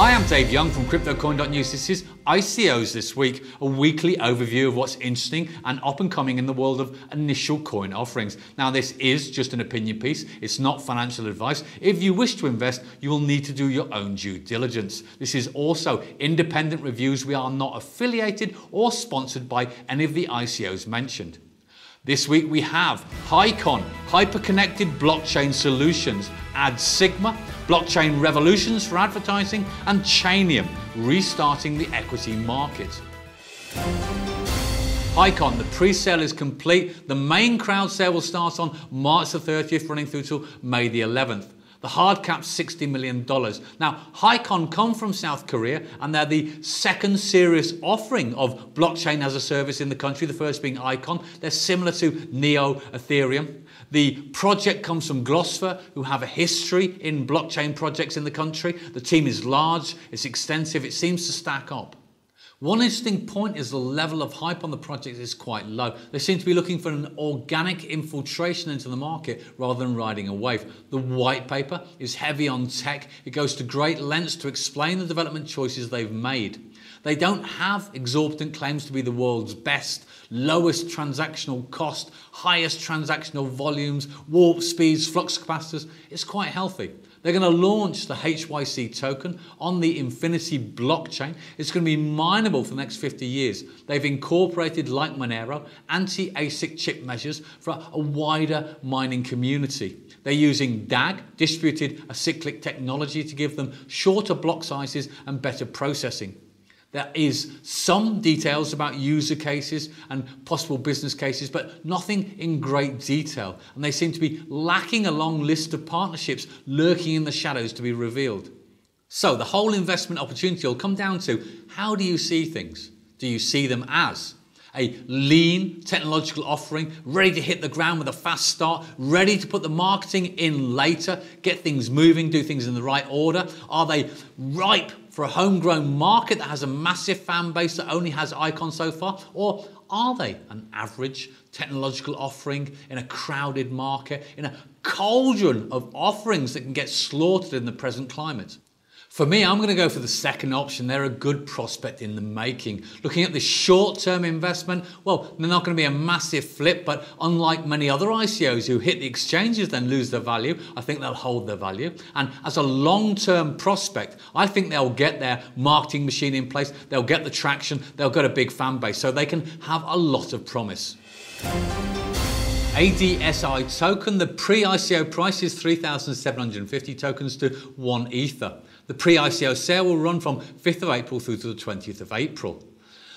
Hi, I'm Dave Young from CryptoCoin.News. This is ICOs This Week, a weekly overview of what's interesting and up and coming in the world of initial coin offerings. Now, this is just an opinion piece. It's not financial advice. If you wish to invest, you will need to do your own due diligence. This is also independent reviews. We are not affiliated or sponsored by any of the ICOs mentioned. This week we have Hycon, Hyperconnected Blockchain Solutions, AdSigma, Blockchain Revolutions for advertising, and Chanium, restarting the equity market. Hycon, the pre-sale is complete. The main crowd sale will start on March the 30th, running through till May the 11th. The hard cap's $60 million. Now, Hycon come from South Korea, and they're the second serious offering of blockchain as a service in the country, the first being ICOn. They're similar to Neo Ethereum. The project comes from Glosfer, who have a history in blockchain projects in the country. The team is large, it's extensive, it seems to stack up. One interesting point is the level of hype on the project is quite low. They seem to be looking for an organic infiltration into the market rather than riding a wave. The white paper is heavy on tech. It goes to great lengths to explain the development choices they've made. They don't have exorbitant claims to be the world's best, lowest transactional cost, highest transactional volumes, warp speeds, flux capacitors. It's quite healthy. They're going to launch the HYC token on the Infinity blockchain. It's going to be mineable for the next 50 years. They've incorporated, like Monero, anti-ASIC chip measures for a wider mining community. They're using DAG, distributed acyclic technology, to give them shorter block sizes and better processing. There is some details about user cases and possible business cases, but nothing in great detail. And they seem to be lacking a long list of partnerships lurking in the shadows to be revealed. So the whole investment opportunity will come down to, how do you see things? Do you see them as a lean technological offering, ready to hit the ground with a fast start, ready to put the marketing in later, get things moving, do things in the right order? Are they ripe for a homegrown market that has a massive fan base that only has ICON so far? Or are they an average technological offering in a crowded market, in a cauldron of offerings that can get slaughtered in the present climate? For me, I'm going to go for the second option. They're a good prospect in the making. Looking at the short-term investment, well, they're not going to be a massive flip, but unlike many other ICOs who hit the exchanges then lose their value, I think they'll hold their value. And as a long-term prospect, I think they'll get their marketing machine in place, they'll get the traction, they'll get a big fan base, so they can have a lot of promise. AdSigma token, the pre-ICO price is 3,750 tokens to 1 Ether. The pre-ICO sale will run from 5th of April through to the 20th of April.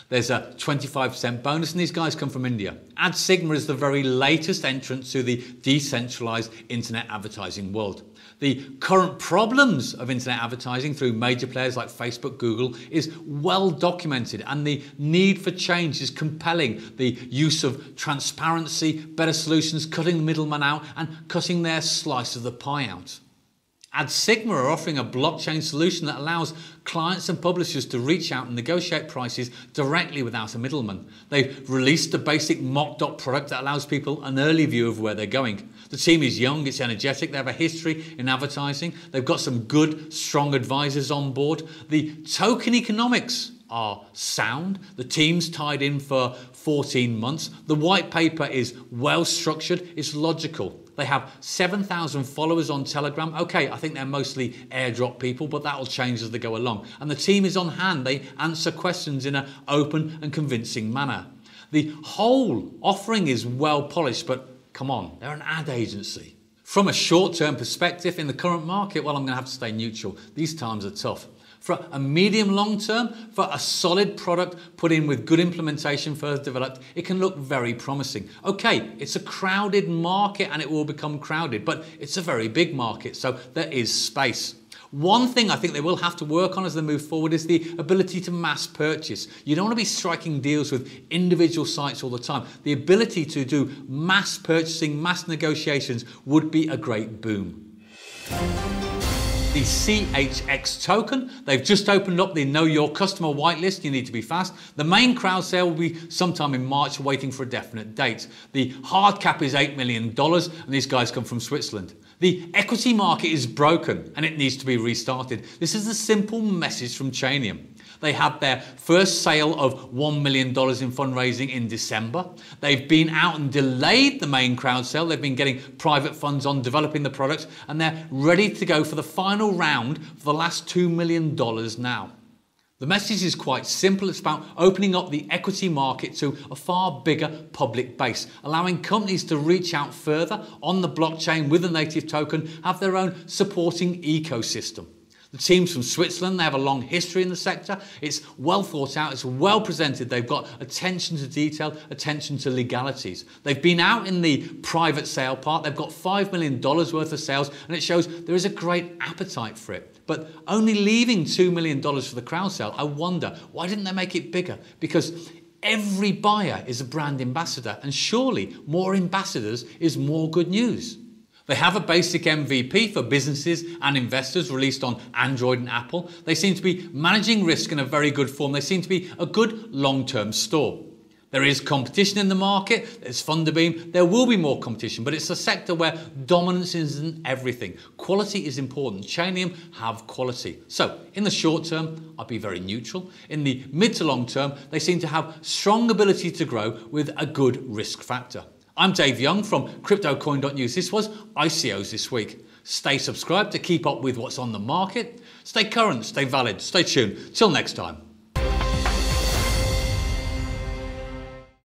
There's a 25% bonus, and these guys come from India. AdSigma is the very latest entrant to the decentralized internet advertising world. The current problems of internet advertising through major players like Facebook, Google is well documented, and the need for change is compelling. The use of transparency, better solutions, cutting the middleman out, and cutting their slice of the pie out. AdSigma are offering a blockchain solution that allows clients and publishers to reach out and negotiate prices directly without a middleman. They've released a basic mocked-up product that allows people an early view of where they're going. The team is young, it's energetic, they have a history in advertising, they've got some good, strong advisors on board. The token economics are sound. The team's tied in for 14 months. The white paper is well structured, it's logical. They have 7,000 followers on Telegram. Okay, I think they're mostly airdrop people, but that'll change as they go along. And the team is on hand. They answer questions in an open and convincing manner. The whole offering is well polished, but come on, they're an ad agency. From a short-term perspective in the current market, well, I'm going to have to stay neutral. These times are tough. For a medium long term, for a solid product put in with good implementation further developed, it can look very promising. Okay, it's a crowded market and it will become crowded, but it's a very big market, so there is space. One thing I think they will have to work on as they move forward is the ability to mass purchase. You don't want to be striking deals with individual sites all the time. The ability to do mass purchasing, mass negotiations would be a great boom. The CHX token, they've just opened up the Know Your Customer whitelist. You need to be fast. The main crowd sale will be sometime in March, waiting for a definite date. The hard cap is $8 million, and these guys come from Switzerland. The equity market is broken and it needs to be restarted. This is the simple message from Chanium. They had their first sale of $1 million in fundraising in December. They've been out and delayed the main crowd sale. They've been getting private funds on developing the products, and they're ready to go for the final round for the last $2 million now. The message is quite simple. It's about opening up the equity market to a far bigger public base, allowing companies to reach out further on the blockchain with a native token, have their own supporting ecosystem. The teams from Switzerland, they have a long history in the sector. It's well thought out, it's well presented. They've got attention to detail, attention to legalities. They've been out in the private sale part. They've got $5 million worth of sales, and it shows there is a great appetite for it. But only leaving $2 million for the crowd sale, I wonder, why didn't they make it bigger? Because every buyer is a brand ambassador, and surely more ambassadors is more good news. They have a basic MVP for businesses and investors released on Android and Apple. They seem to be managing risk in a very good form. They seem to be a good long-term store. There is competition in the market, there's Funderbeam, there will be more competition, but it's a sector where dominance isn't everything. Quality is important. Chainium have quality. So in the short term, I'd be very neutral. In the mid to long term, they seem to have strong ability to grow with a good risk factor. I'm Dave Young from CryptoCoin.News. This was ICOs this week. Stay subscribed to keep up with what's on the market. Stay current, stay valid, stay tuned. Till next time.